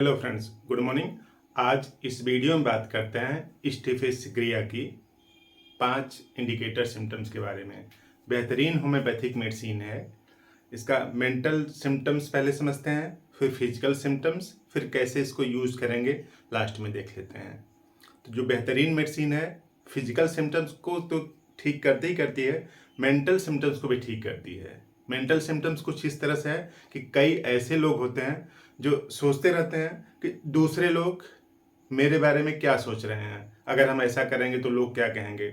Hello friends, good morning. आज इस video में बात करते हैं स्टिफिसिग्रिया की 5 इंडिकेटर सिम्टम्स के बारे में। बेहतरीन होम्योपैथिक मेडिसिन है। इसका मेंटल सिम्टम्स पहले समझते हैं, फिर फिजिकल सिम्टम्स, फिर कैसे इसको यूज़ करेंगे लास्ट में देख लेते हैं। तो जो बेहतरीन मेडिसिन है, फिजिकल सिम्टम्स को तो ठीक करती ही करती है, मेंटल सिम्टम्स को भी ठीक करती है। मेंटल सिम्टम्स कुछ इस तरह से है कि कई ऐसे लोग होते हैं जो सोचते रहते हैं कि दूसरे लोग मेरे बारे में क्या सोच रहे हैं, अगर हम ऐसा करेंगे तो लोग क्या कहेंगे,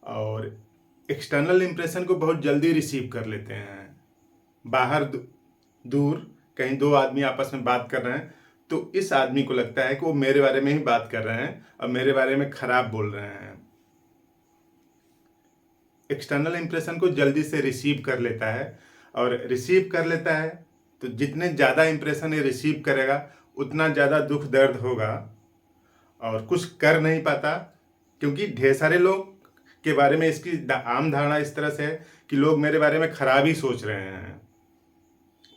और एक्सटर्नल इम्प्रेशन को बहुत जल्दी रिसीव कर लेते हैं। बाहर दूर कहीं दो आदमी आपस में बात कर रहे हैं तो इस आदमी को लगता है कि वो मेरे बारे में ही बात कर रहे हैं और मेरे बारे में खराब बोल रहे हैं। एक्सटर्नल इम्प्रेशन को जल्दी से रिसीव कर लेता है, और रिसीव कर लेता है तो जितने ज़्यादा इम्प्रेशन ये रिसीव करेगा उतना ज़्यादा दुख दर्द होगा और कुछ कर नहीं पाता, क्योंकि ढेर सारे लोग के बारे में इसकी आम धारणा इस तरह से है कि लोग मेरे बारे में खराब ही सोच रहे हैं।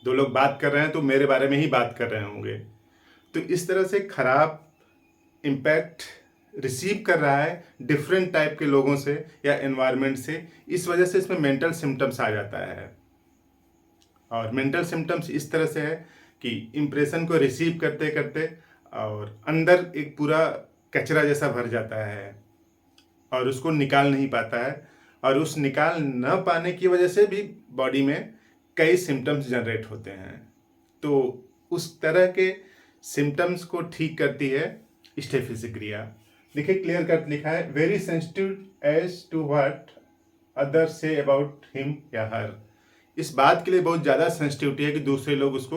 दो लोग बात कर रहे हैं तो मेरे बारे में ही बात कर रहे होंगे। तो इस तरह से खराब इम्पैक्ट रिसीव कर रहा है डिफरेंट टाइप के लोगों से या एनवायरनमेंट से। इस वजह से इसमें मेंटल सिम्टम्स आ जाता है। और मेंटल सिम्टम्स इस तरह से है कि इम्प्रेशन को रिसीव करते करते और अंदर एक पूरा कचरा जैसा भर जाता है और उसको निकाल नहीं पाता है, और उस निकाल न पाने की वजह से भी बॉडी में कई सिम्टम्स जनरेट होते हैं। तो उस तरह के सिम्टम्स को ठीक करती है स्टेफिसिग्रिया। देखिए, क्लियर कट लिखा है, very sensitive as to what other say about him या हर। इस बात के लिए बहुत ज़्यादा सेंसिटिविटी है कि दूसरे लोग उसको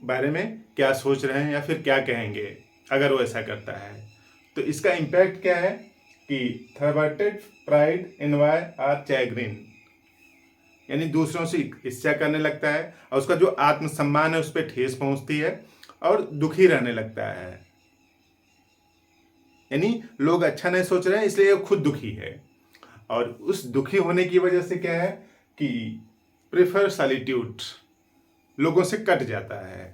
बारे में क्या सोच रहे हैं या फिर क्या कहेंगे अगर वो ऐसा करता है। तो इसका इम्पैक्ट क्या है कि थर्बटेड प्राइड एनवाय आर चैग्रिन, यानी दूसरों से ईर्ष्या करने लगता है और उसका जो आत्मसम्मान है उस पर ठेस पहुंचती है और दुखी रहने लगता है। यानी लोग अच्छा नहीं सोच रहे हैं इसलिए वो खुद दुखी है, और उस दुखी होने की वजह से क्या है कि प्रेफर सॉलिट्यूड, लोगों से कट जाता है,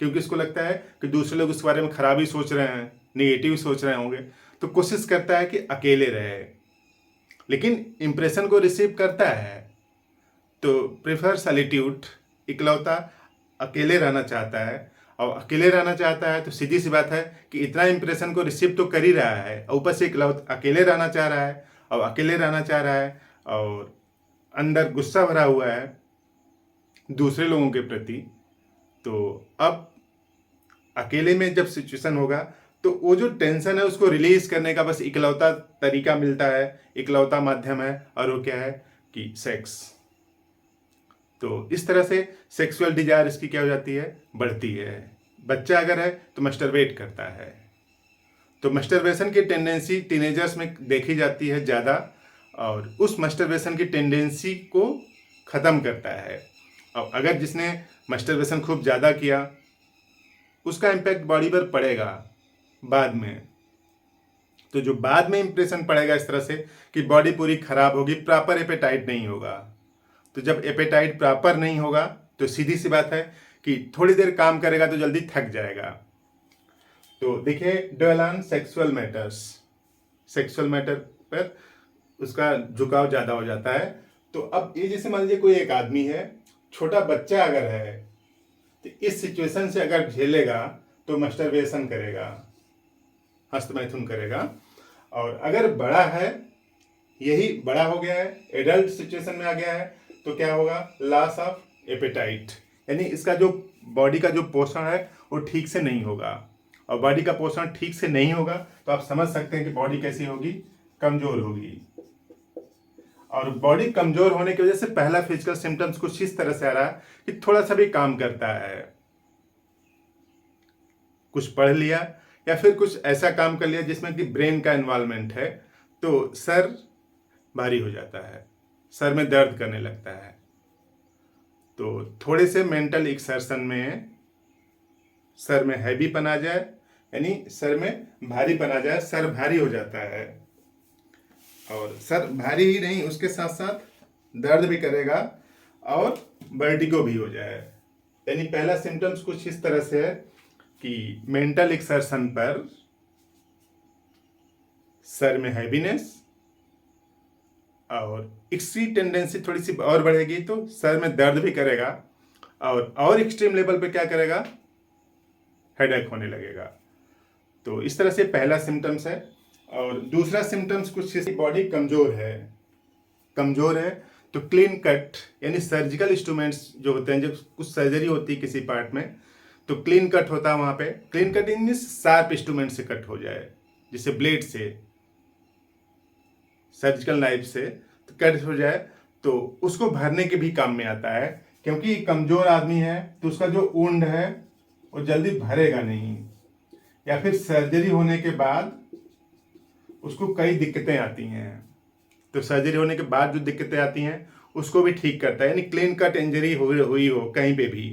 क्योंकि इसको लगता है कि दूसरे लोग उसके बारे में खराब ही सोच रहे हैं, नेगेटिव सोच रहे होंगे, तो कोशिश करता है कि अकेले रहे, लेकिन इम्प्रेशन को रिसीव करता है। तो प्रेफर सॉलिट्यूड, इकलौता अकेले रहना चाहता है, और अकेले रहना चाहता है तो सीधी सी बात है कि इतना इम्प्रेशन को रिसीव तो कर ही रहा है, ऊपर से इकलौता अकेले रहना चाह रहा है, और अकेले रहना चाह रहा है और अंदर गुस्सा भरा हुआ है दूसरे लोगों के प्रति। तो अब अकेले में जब सिचुएशन होगा तो वो जो टेंशन है उसको रिलीज करने का बस इकलौता तरीका मिलता है, इकलौता माध्यम है, और वो क्या है कि सेक्स। तो इस तरह से सेक्सुअल डिजायर इसकी क्या हो जाती है, बढ़ती है। बच्चा अगर है तो मस्टरबेट करता है, तो मस्टरबेशन की टेंडेंसी टीनेजर्स में देखी जाती है ज़्यादा, और उस मस्टरबेशन की टेंडेंसी को ख़त्म करता है। और अगर जिसने मस्टरबेशन खूब ज़्यादा किया उसका इम्पैक्ट बॉडी पर पड़ेगा बाद में। तो जो बाद में इंप्रेशन पड़ेगा इस तरह से कि बॉडी पूरी खराब होगी, प्रॉपर एपेटाइट नहीं होगा। तो जब एपेटाइट प्रॉपर नहीं होगा तो सीधी सी बात है कि थोड़ी देर काम करेगा तो जल्दी थक जाएगा। तो देखिए, dwell on sexual matters, sexual matter पर उसका झुकाव ज़्यादा हो जाता है। तो अब ये जैसे मान लीजिए कोई एक आदमी है, छोटा बच्चा अगर है तो इस सिचुएशन से अगर झेलेगा तो मस्टरबेशन करेगा, हस्तमैथुन करेगा। और अगर बड़ा है, यही बड़ा हो गया है, एडल्ट सिचुएशन में आ गया है, तो क्या होगा, लॉस ऑफ एपेटाइट, यानी इसका जो बॉडी का जो पोषण है वो ठीक से नहीं होगा। और बॉडी का पोषण ठीक से नहीं होगा तो आप समझ सकते हैं कि बॉडी कैसी होगी, कमजोर होगी। और बॉडी कमजोर होने की वजह से पहला फिजिकल सिम्टम्स कुछ इस तरह से आ रहा है कि थोड़ा सा भी काम करता है, कुछ पढ़ लिया या फिर कुछ ऐसा काम कर लिया जिसमें कि ब्रेन का इन्वॉल्वमेंट है, तो सर भारी हो जाता है, सर में दर्द करने लगता है। तो थोड़े से मेंटल एक्सर्शन में सर में हैवीपन आ जाए, यानी सर में भारीपन आ जाए, सर भारी हो जाता है। और सर भारी ही नहीं, उसके साथ साथ दर्द भी करेगा और वर्टिगो भी हो जाए, यानी पहला सिम्टम्स कुछ इस तरह से है कि मेंटल एक्सर्शन पर सर में हैवीनेस, और इसकी टेंडेंसी थोड़ी सी और बढ़ेगी तो सर में दर्द भी करेगा, और एक्सट्रीम लेवल पे क्या करेगा, हेडेक होने लगेगा। तो इस तरह से पहला सिम्टम्स है। और दूसरा सिम्टम्स कुछ बॉडी कमजोर है तो क्लीन कट यानी सर्जिकल इंस्ट्रूमेंट्स जो होते हैं, जब कुछ सर्जरी होती है किसी पार्ट में तो क्लीन कट होता है वहाँ पे। Clean cut in sharp instrument से कट हो जाए, जैसे ब्लेड से, सर्जिकल नाइफ से तो कट हो जाए, तो उसको भरने के भी काम में आता है। क्योंकि कमजोर आदमी है तो उसका जो वुंड है वो जल्दी भरेगा नहीं, या फिर सर्जरी होने के बाद उसको कई दिक्कतें आती हैं, तो सर्जरी होने के बाद जो दिक्कतें आती हैं उसको भी ठीक करता है। यानी क्लीन कट इंजरी हुई हो कहीं पे भी,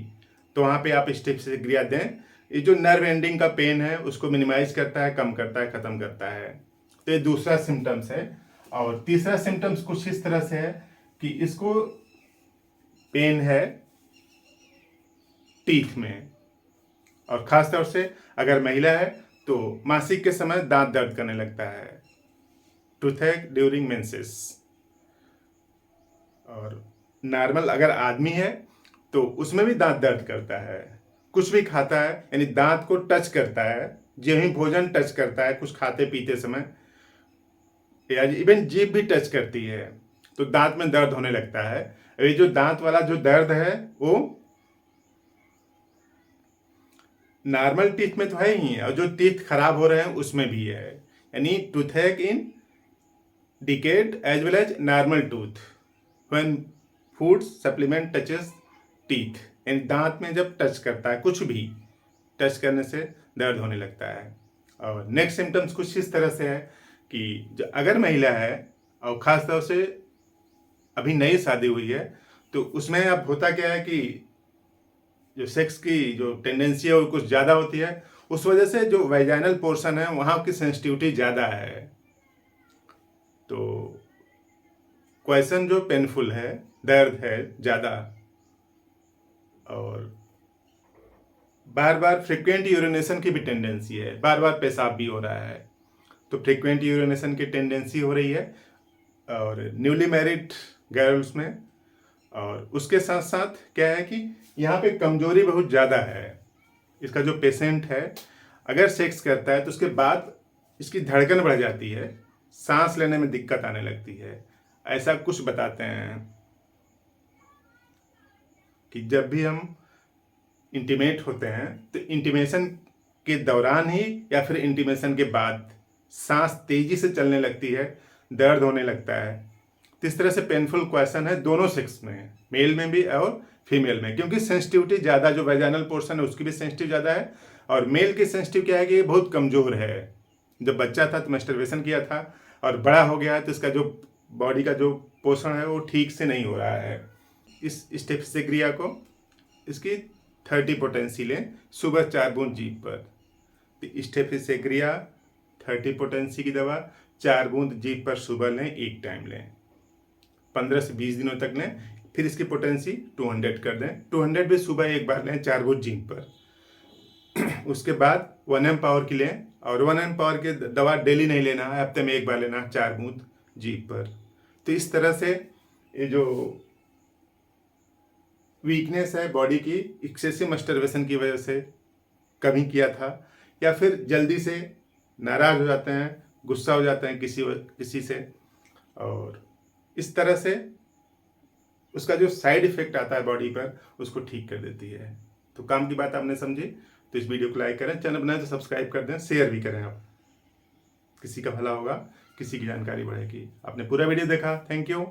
तो वहाँ पे आप स्टेप्सिग्रिया दें। ये जो नर्व एंडिंग का पेन है उसको मिनिमाइज करता है, कम करता है, ख़त्म करता है। तो ये दूसरा सिम्टम्स है। और तीसरा सिम्टम्स कुछ इस तरह से है कि इसको पेन है टीथ में, और ख़ास तौर से अगर महिला है तो मासिक के समय दांत दर्द करने लगता है, टूथेक ड्यूरिंग मेंसेस। और नॉर्मल अगर आदमी है तो उसमें भी दांत दर्द करता है। कुछ भी खाता है यानी दांत को टच करता है, जो ही भोजन टच करता है कुछ खाते पीते समय, या इवन जीभ भी टच करती है तो दांत में दर्द होने लगता है। ये जो दांत वाला जो दर्द है वो नॉर्मल टीथ में तो है ही, और जो टीथ खराब हो रहे हैं उसमें भी है। यानी toothache in decade as well as normal tooth when food supplement touches teeth, यानी दांत में जब टच करता है, कुछ भी टच करने से दर्द होने लगता है। और नेक्स्ट सिम्टम्स कुछ इस तरह से है कि जो अगर महिला है और ख़ास तौर से अभी नई शादी हुई है तो उसमें अब होता क्या है कि जो सेक्स की जो टेंडेंसी है वो कुछ ज़्यादा होती है, उस वजह से जो वेजाइनल पोर्शन है वहाँ की सेंसिटिविटी ज़्यादा है, तो क्वेश्चन जो पेनफुल है, दर्द है ज़्यादा, और बार बार फ्रिक्वेंट यूरिनेशन की भी टेंडेंसी है, बार बार पेशाब भी हो रहा है, तो फ्रिक्वेंट यूरिनेशन की टेंडेंसी हो रही है और न्यूली मैरिड गर्ल्स में। और उसके साथ साथ क्या है कि यहाँ पे कमजोरी बहुत ज़्यादा है। इसका जो पेशेंट है अगर सेक्स करता है तो उसके बाद इसकी धड़कन बढ़ जाती है, सांस लेने में दिक्कत आने लगती है। ऐसा कुछ बताते हैं कि जब भी हम इंटीमेट होते हैं तो इंटीमेशन के दौरान ही या फिर इंटीमेशन के बाद सांस तेजी से चलने लगती है, दर्द होने लगता है। तो इस तरह से पेनफुल क्वेश्चन है दोनों सेक्स में, मेल में भी और फीमेल में, क्योंकि सेंसिटिविटी ज़्यादा, जो वेजाइनल पोर्शन है उसकी भी सेंसिटिव ज़्यादा है, और मेल की सेंसिटिव क्या है कि ये बहुत कमज़ोर है। जब बच्चा था तो मैस्टरबेशन किया था, और बड़ा हो गया है तो इसका जो बॉडी का जो पोषण है वो ठीक से नहीं हो रहा है। इस स्टेप्सिग्रिया को इसकी 30 पोटेंसी लें सुबह 4 बूंद जीभ पर। तो स्टेप्सिग्रिया 30 पोटेंसी की दवा 4 बूंद जीभ पर सुबह लें, एक टाइम लें, 15 से 20 दिनों तक लें। फिर इसकी पोटेंसी 200 कर दें, 200 भी सुबह एक बार लें 4 बूंद जीभ पर। उसके बाद 1 पावर की लें, और 1 पावर की दवा डेली नहीं लेना है, हफ्ते में एक बार लेना है 4 बूंद जीभ पर। तो इस तरह से ये जो वीकनेस है बॉडी की, एक्सेसिव मस्टरबेशन की वजह से कभी किया था, या फिर जल्दी से नाराज़ हो जाते हैं, गुस्सा हो जाते हैं किसी से, और इस तरह से उसका जो साइड इफेक्ट आता है बॉडी पर उसको ठीक कर देती है। तो काम की बात आपने समझी, तो इस वीडियो को लाइक करें, चैनल बनाए तो सब्सक्राइब कर दें, शेयर भी करें। आप किसी का भला होगा, किसी की जानकारी बढ़ेगी। आपने पूरा वीडियो देखा, थैंक यू।